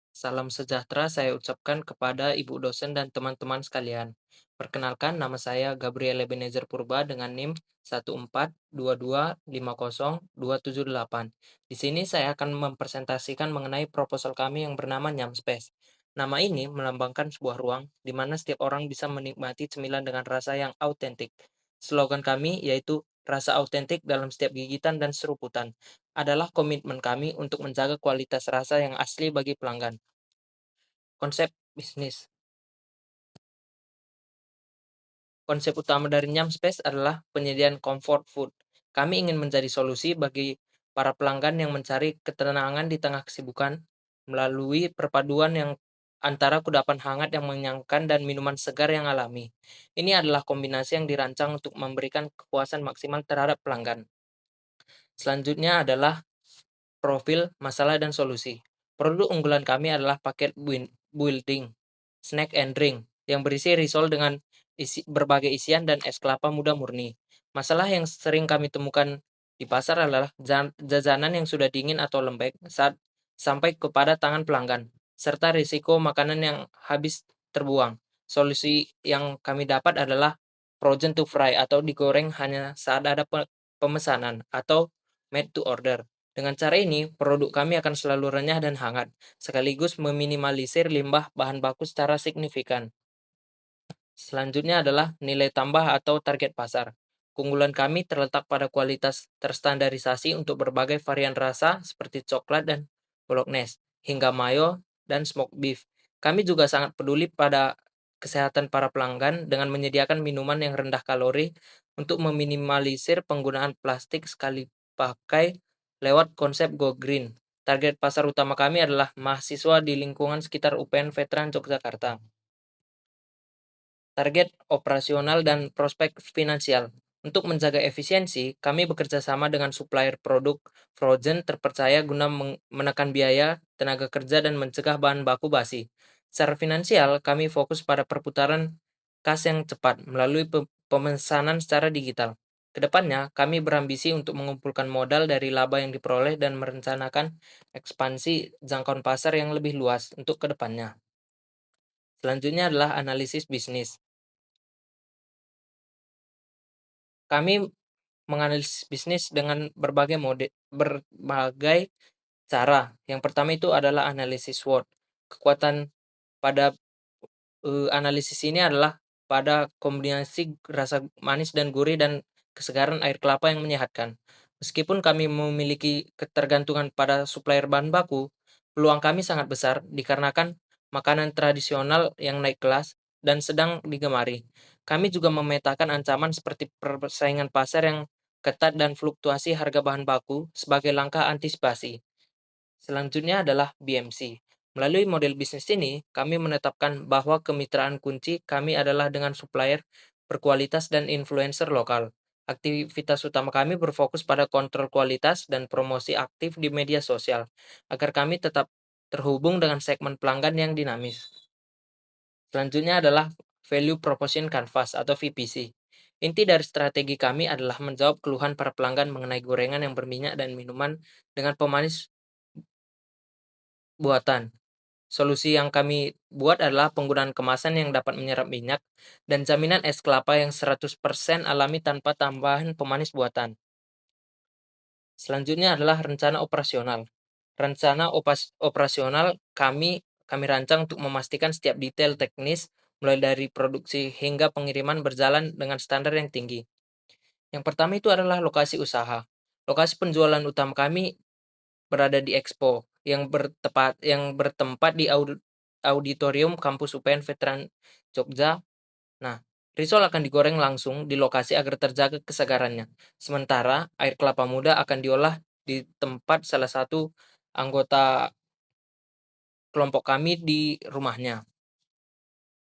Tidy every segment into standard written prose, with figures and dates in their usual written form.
Salam sejahtera saya ucapkan kepada ibu dosen dan teman-teman sekalian. Perkenalkan, nama saya Gabriel Ebenezer Purba dengan NIM 142250278. Di sini saya akan mempresentasikan mengenai proposal kami yang bernama Nyam Space. Nama ini melambangkan sebuah ruang di mana setiap orang bisa menikmati cemilan dengan rasa yang autentik. Slogan kami yaitu rasa autentik dalam setiap gigitan dan seruputan adalah komitmen kami untuk menjaga kualitas rasa yang asli bagi pelanggan. Konsep bisnis. Konsep utama dari Nyam Space adalah penyediaan comfort food. Kami ingin menjadi solusi bagi para pelanggan yang mencari ketenangan di tengah kesibukan melalui perpaduan yang antara kudapan hangat yang mengenyangkan dan minuman segar yang alami. Ini adalah kombinasi yang dirancang untuk memberikan kepuasan maksimal terhadap pelanggan. Selanjutnya adalah profil, masalah, dan solusi. Produk unggulan kami adalah paket building, snack and drink, yang berisi risol dengan berbagai isian dan es kelapa muda murni. Masalah yang sering kami temukan di pasar adalah jajanan yang sudah dingin atau lembek saat sampai kepada tangan pelanggan, serta risiko makanan yang habis terbuang. Solusi yang kami dapat adalah frozen to fry atau digoreng hanya saat ada pemesanan atau made to order. Dengan cara ini, produk kami akan selalu renyah dan hangat, sekaligus meminimalisir limbah bahan baku secara signifikan. Selanjutnya adalah nilai tambah atau target pasar. Keunggulan kami terletak pada kualitas terstandarisasi untuk berbagai varian rasa seperti coklat dan bolognese, hingga mayo dan smoked beef. Kami juga sangat peduli pada kesehatan para pelanggan dengan menyediakan minuman yang rendah kalori untuk meminimalisir penggunaan plastik sekali pakai lewat konsep Go Green. Target pasar utama kami adalah mahasiswa di lingkungan sekitar UPN Veteran Yogyakarta. Target operasional dan prospek finansial. Untuk menjaga efisiensi, kami bekerja sama dengan supplier produk frozen terpercaya guna menekan biaya, tenaga kerja, dan mencegah bahan baku basi. Secara finansial, kami fokus pada perputaran kas yang cepat melalui pemesanan secara digital. Kedepannya, kami berambisi untuk mengumpulkan modal dari laba yang diperoleh dan merencanakan ekspansi jangkauan pasar yang lebih luas untuk kedepannya. Selanjutnya adalah analisis bisnis. Kami menganalisis bisnis dengan berbagai cara. Yang pertama itu adalah analisis SWOT. Kekuatan pada analisis ini adalah pada kombinasi rasa manis dan gurih dan kesegaran air kelapa yang menyehatkan. Meskipun kami memiliki ketergantungan pada supplier bahan baku, peluang kami sangat besar dikarenakan makanan tradisional yang naik kelas dan sedang digemari. Kami juga memetakan ancaman seperti persaingan pasar yang ketat dan fluktuasi harga bahan baku sebagai langkah antisipasi. Selanjutnya adalah BMC. Melalui model bisnis ini, kami menetapkan bahwa kemitraan kunci kami adalah dengan supplier berkualitas dan influencer lokal. Aktivitas utama kami berfokus pada kontrol kualitas dan promosi aktif di media sosial, agar kami tetap terhubung dengan segmen pelanggan yang dinamis. Selanjutnya adalah Value Proposition Canvas atau VPC. Inti dari strategi kami adalah menjawab keluhan para pelanggan mengenai gorengan yang berminyak dan minuman dengan pemanis buatan. Solusi yang kami buat adalah penggunaan kemasan yang dapat menyerap minyak dan jaminan es kelapa yang 100% alami tanpa tambahan pemanis buatan. Selanjutnya adalah rencana operasional. Rencana operasional kami rancang untuk memastikan setiap detail teknis mulai dari produksi hingga pengiriman berjalan dengan standar yang tinggi. Yang pertama itu adalah lokasi usaha. Lokasi penjualan utama kami berada di Expo yang bertempat di auditorium kampus UPN Veteran Jogja. Nah, risol akan digoreng langsung di lokasi agar terjaga kesegarannya. Sementara air kelapa muda akan diolah di tempat salah satu anggota kelompok kami di rumahnya.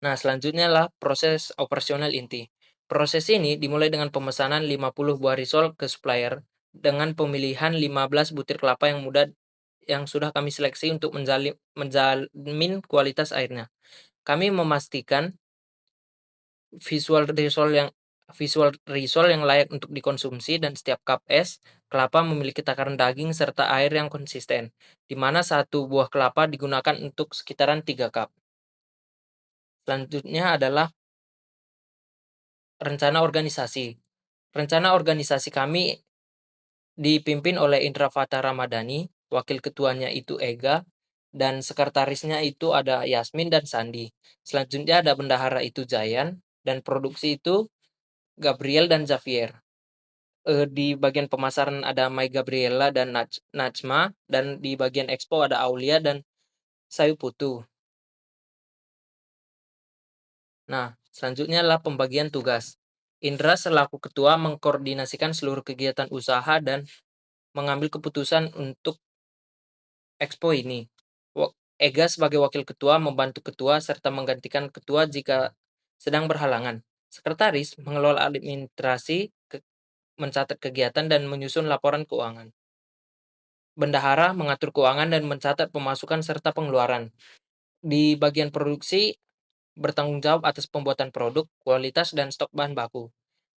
Nah, selanjutnya adalah proses operasional inti. Proses ini dimulai dengan pemesanan 50 buah risol ke supplier dengan pemilihan 15 butir kelapa yang muda yang sudah kami seleksi untuk menjamin kualitas airnya. Kami memastikan visual risol yang visual risol yang layak untuk dikonsumsi, dan setiap cup es kelapa memiliki takaran daging serta air yang konsisten, di mana satu buah kelapa digunakan untuk sekitaran 3 cup. Selanjutnya adalah rencana organisasi. Rencana organisasi kami dipimpin oleh Indra Fata Ramadhani, wakil ketuanya itu Ega, dan sekretarisnya itu ada Yasmin dan Sandi. Selanjutnya ada bendahara itu Jayan, dan produksi itu Gabriel dan Xavier. Di bagian pemasaran ada Mai Gabriela dan Najma, dan di bagian expo ada Aulia dan Sayu Putu. Nah, selanjutnya adalah pembagian tugas. Indra selaku ketua mengkoordinasikan seluruh kegiatan usaha dan mengambil keputusan untuk expo ini. Ega sebagai wakil ketua membantu ketua serta menggantikan ketua jika sedang berhalangan. Sekretaris mengelola administrasi, mencatat kegiatan dan menyusun laporan keuangan. Bendahara mengatur keuangan dan mencatat pemasukan serta pengeluaran. Di bagian produksi bertanggung jawab atas pembuatan produk, kualitas, dan stok bahan baku.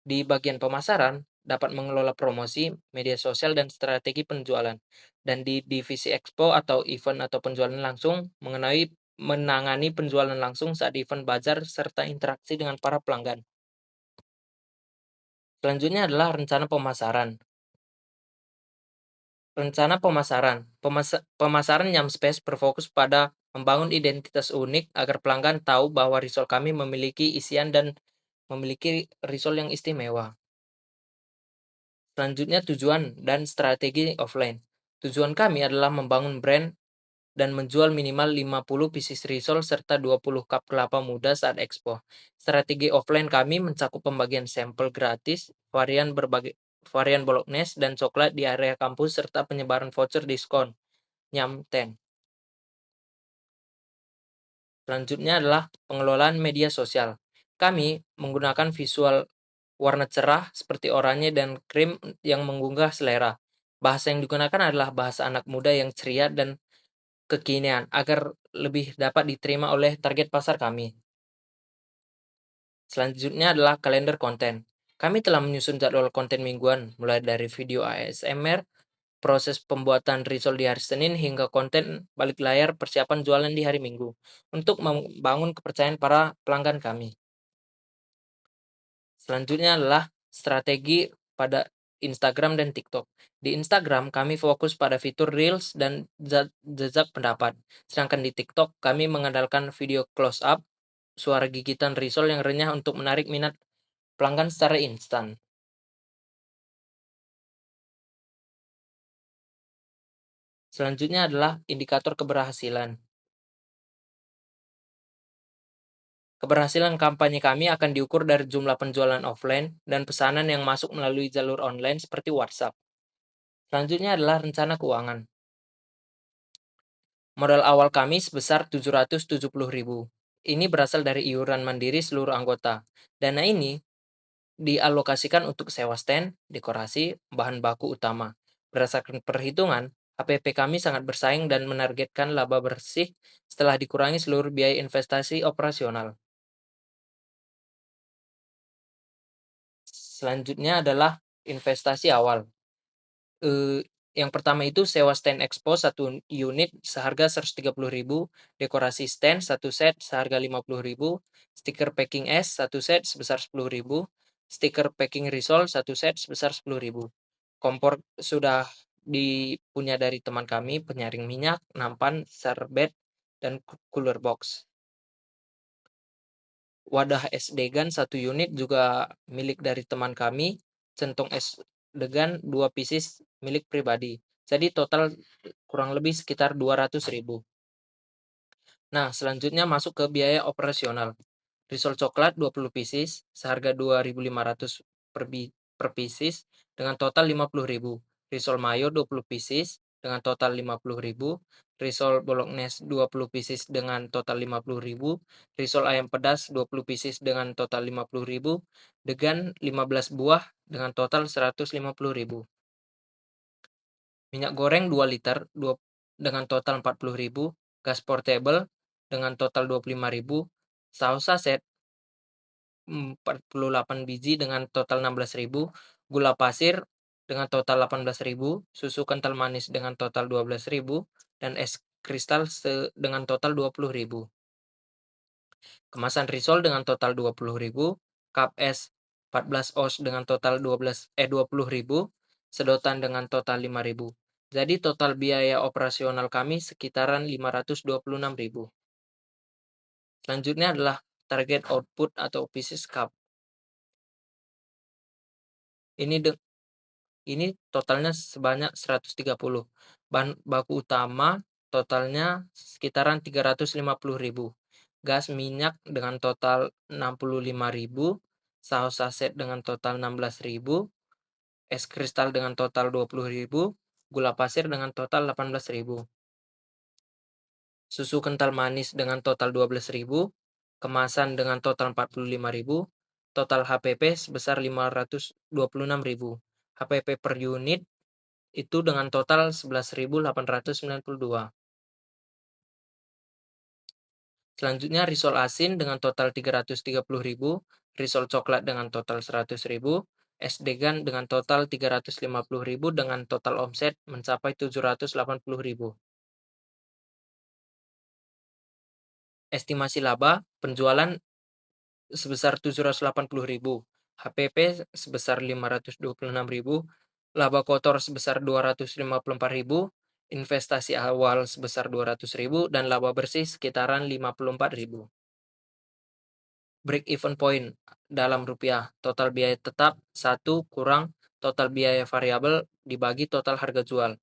Di bagian pemasaran, dapat mengelola promosi, media sosial, dan strategi penjualan. Dan di divisi expo atau event atau penjualan langsung, menangani penjualan langsung saat event bazar serta interaksi dengan para pelanggan. Selanjutnya adalah rencana pemasaran. Rencana pemasaran. Pemasaran Yum Space berfokus pada membangun identitas unik agar pelanggan tahu bahwa risol kami memiliki isian dan memiliki risol yang istimewa. Selanjutnya tujuan dan strategi offline. Tujuan kami adalah membangun brand dan menjual minimal 50 pieces risol serta 20 cup kelapa muda saat expo. Strategi offline kami mencakup pembagian sampel gratis, varian bolognese dan coklat di area kampus serta penyebaran voucher diskon Nyam 10. Selanjutnya adalah pengelolaan media sosial. Kami menggunakan visual warna cerah seperti oranye dan krim yang menggugah selera. Bahasa yang digunakan adalah bahasa anak muda yang ceria dan kekinian agar lebih dapat diterima oleh target pasar kami. Selanjutnya adalah kalender konten. Kami telah menyusun jadwal konten mingguan, mulai dari video ASMR, proses pembuatan risol di hari Senin, hingga konten balik layar persiapan jualan di hari Minggu, untuk membangun kepercayaan para pelanggan kami. Selanjutnya adalah strategi pada Instagram dan TikTok. Di Instagram, kami fokus pada fitur Reels dan jejak pendapat. Sedangkan di TikTok, kami mengandalkan video close up, suara gigitan risol yang renyah untuk menarik minat pelanggan secara instan. Selanjutnya adalah indikator keberhasilan. Keberhasilan kampanye kami akan diukur dari jumlah penjualan offline dan pesanan yang masuk melalui jalur online seperti WhatsApp. Selanjutnya adalah rencana keuangan. Modal awal kami sebesar 770.000. Ini berasal dari iuran mandiri seluruh anggota. Dana ini dialokasikan untuk sewa stand, dekorasi, bahan baku utama. Berdasarkan perhitungan, HPP kami sangat bersaing dan menargetkan laba bersih setelah dikurangi seluruh biaya investasi operasional. Selanjutnya adalah investasi awal. Yang pertama itu sewa stand expo 1 unit seharga 130.000, dekorasi stand 1 set seharga 50.000, stiker packing es 1 set sebesar 10.000, stiker packing risol 1 set sebesar 10.000. Kompor sudah dipunya dari teman kami, penyaring minyak, nampan, serbet, dan cooler box. Wadah es degan 1 unit juga milik dari teman kami, centong es degan 2 pieces milik pribadi. Jadi total kurang lebih sekitar 200.000. Nah, selanjutnya masuk ke biaya operasional. Risol coklat 20 pieces seharga 2.500 per pieces dengan total 50.000. Risol mayo 20 pieces dengan total 50.000. Risol bolognese 20 pieces dengan total 50.000. Risol ayam pedas 20 pieces dengan total 50.000. Degan 15 buah dengan total 150.000. Minyak goreng 2 liter dengan total 40.000, gas portable dengan total 25.000, saus saset 48 biji dengan total 16.000, gula pasir dengan total 18.000, susu kental manis dengan total 12.000, dan es kristal dengan total 20.000. Kemasan risol dengan total 20.000, cup es 14 oz dengan total 20.000, sedotan dengan total 5.000. Jadi total biaya operasional kami sekitaran 526.000. Selanjutnya adalah target output atau pieces cup. Ini de ini totalnya sebanyak 130. Bahan baku utama totalnya sekitaran 350.000. Gas minyak dengan total 65.000, saus saset dengan total 16.000, es kristal dengan total 20.000, gula pasir dengan total 18.000, susu kental manis dengan total 12.000, kemasan dengan total 45.000, total HPP sebesar 526.000. HPP per unit itu dengan total 11.892. Selanjutnya risol asin dengan total 330.000, risol coklat dengan total 100.000, es degan dengan total 350.000 dengan total omset mencapai 780.000. Estimasi laba penjualan sebesar 780.000, HPP sebesar 526.000, laba kotor sebesar 254.000, investasi awal sebesar 200.000, dan laba bersih sekitaran 54.000. Break even point dalam rupiah, total biaya tetap 1 kurang total biaya variabel dibagi total harga jual,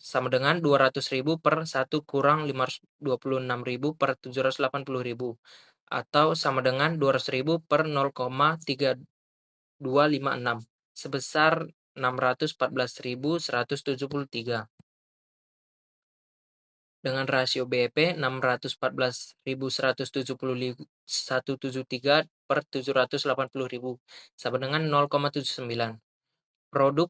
sama dengan 200.000 per 1 kurang 526.000 per 780.000, atau sama dengan 200.000 per 0,3256, sebesar 614.173. Dengan rasio BEP 614.173 per 780.000, sama dengan 0,79. Produk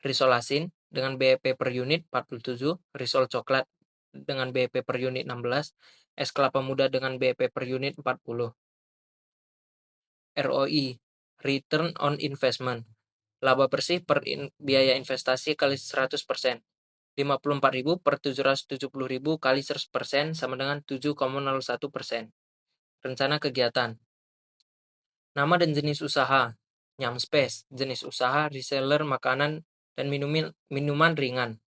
risol asin dengan BEP per unit 47, risol coklat dengan BEP per unit 16, es kelapa muda dengan BEP per unit 40. ROI, Return on Investment, laba bersih per biaya investasi kali 100%. 54.000 per 770.000 kali 100% sama dengan 7,01%. Rencana kegiatan. Nama dan jenis usaha. Nyam Space, jenis usaha reseller makanan dan minuman ringan.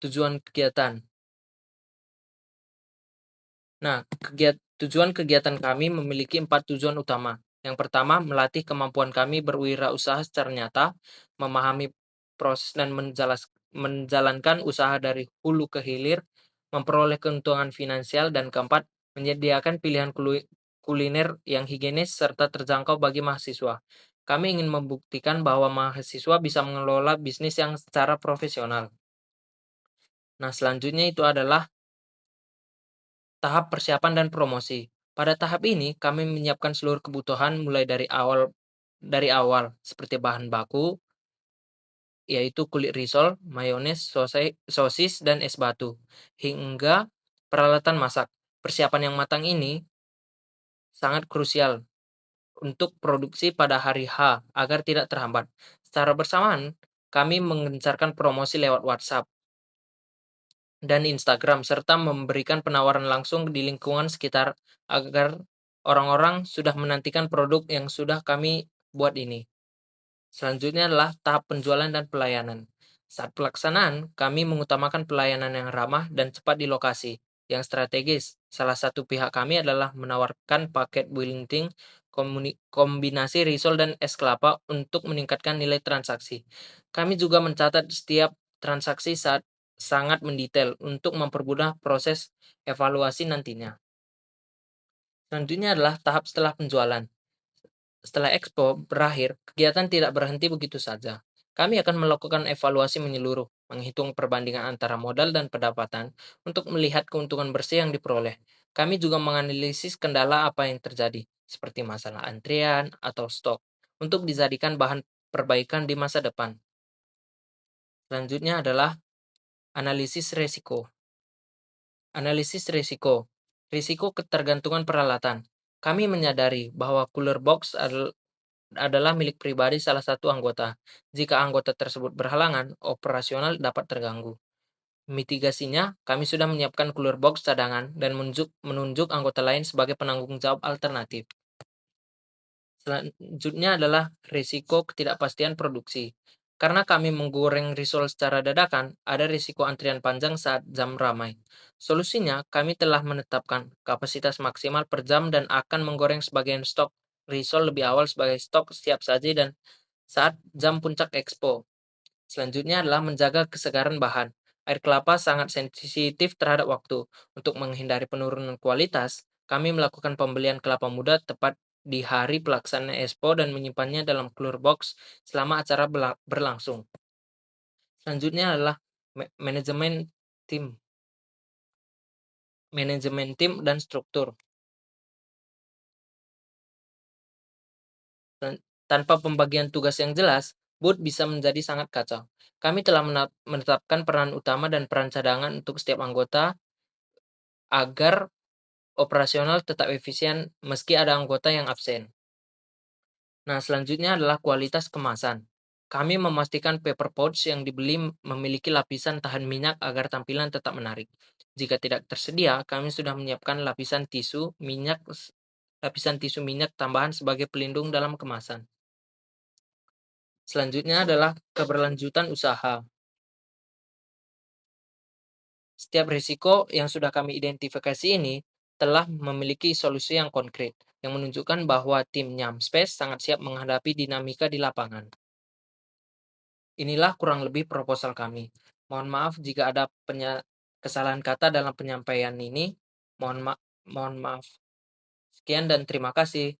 Tujuan kegiatan. Nah, tujuan kegiatan kami memiliki 4 tujuan utama. Yang pertama, melatih kemampuan kami berwirausaha secara nyata, memahami proses dan menjalankan usaha dari hulu ke hilir, memperoleh keuntungan finansial, dan keempat, menyediakan pilihan kuliner yang higienis serta terjangkau bagi mahasiswa. Kami ingin membuktikan bahwa mahasiswa bisa mengelola bisnis yang secara profesional. Nah, selanjutnya itu adalah tahap persiapan dan promosi. Pada tahap ini, kami menyiapkan seluruh kebutuhan mulai dari awal seperti bahan baku, yaitu kulit risol, mayones, sosis, dan es batu, hingga peralatan masak. Persiapan yang matang ini sangat krusial untuk produksi pada hari H agar tidak terhambat. Secara bersamaan, kami mengencarkan promosi lewat WhatsApp dan Instagram, serta memberikan penawaran langsung di lingkungan sekitar agar orang-orang sudah menantikan produk yang sudah kami buat ini. Selanjutnya adalah tahap penjualan dan pelayanan. Saat pelaksanaan, kami mengutamakan pelayanan yang ramah dan cepat di lokasi. Yang strategis, salah satu pihak kami adalah menawarkan paket built-in kombinasi risol dan es kelapa untuk meningkatkan nilai transaksi. Kami juga mencatat setiap transaksi saat sangat mendetail untuk mempermudah proses evaluasi nantinya. Selanjutnya adalah tahap setelah penjualan. Setelah expo berakhir, kegiatan tidak berhenti begitu saja. Kami akan melakukan evaluasi menyeluruh, menghitung perbandingan antara modal dan pendapatan untuk melihat keuntungan bersih yang diperoleh. Kami juga menganalisis kendala apa yang terjadi, seperti masalah antrian atau stok, untuk dijadikan bahan perbaikan di masa depan. Selanjutnya adalah analisis risiko. Analisis risiko. Risiko ketergantungan peralatan. Kami menyadari bahwa cooler box adalah milik pribadi salah satu anggota. Jika anggota tersebut berhalangan, operasional dapat terganggu. Mitigasinya, kami sudah menyiapkan cooler box cadangan dan menunjuk anggota lain sebagai penanggung jawab alternatif. Selanjutnya adalah risiko ketidakpastian produksi. Karena kami menggoreng risol secara dadakan, ada risiko antrian panjang saat jam ramai. Solusinya, kami telah menetapkan kapasitas maksimal per jam dan akan menggoreng sebagian stok risol lebih awal sebagai stok siap saji dan saat jam puncak ekspo. Selanjutnya adalah menjaga kesegaran bahan. Air kelapa sangat sensitif terhadap waktu. Untuk menghindari penurunan kualitas, kami melakukan pembelian kelapa muda tepat di hari pelaksanaan expo dan menyimpannya dalam cooler box selama acara berlangsung. Selanjutnya adalah manajemen tim, dan struktur. Tanpa pembagian tugas yang jelas, booth bisa menjadi sangat kacau. Kami telah menetapkan peran utama dan peran cadangan untuk setiap anggota agar operasional tetap efisien meski ada anggota yang absen. Nah, selanjutnya adalah kualitas kemasan. Kami memastikan paper pouch yang dibeli memiliki lapisan tahan minyak agar tampilan tetap menarik. Jika tidak tersedia, kami sudah menyiapkan lapisan tisu minyak tambahan sebagai pelindung dalam kemasan. Selanjutnya adalah keberlanjutan usaha. Setiap risiko yang sudah kami identifikasi ini telah memiliki solusi yang konkret, yang menunjukkan bahwa tim Nyamspace sangat siap menghadapi dinamika di lapangan. Inilah kurang lebih proposal kami. Mohon maaf jika ada kesalahan kata dalam penyampaian ini. Mohon maaf. Sekian dan terima kasih.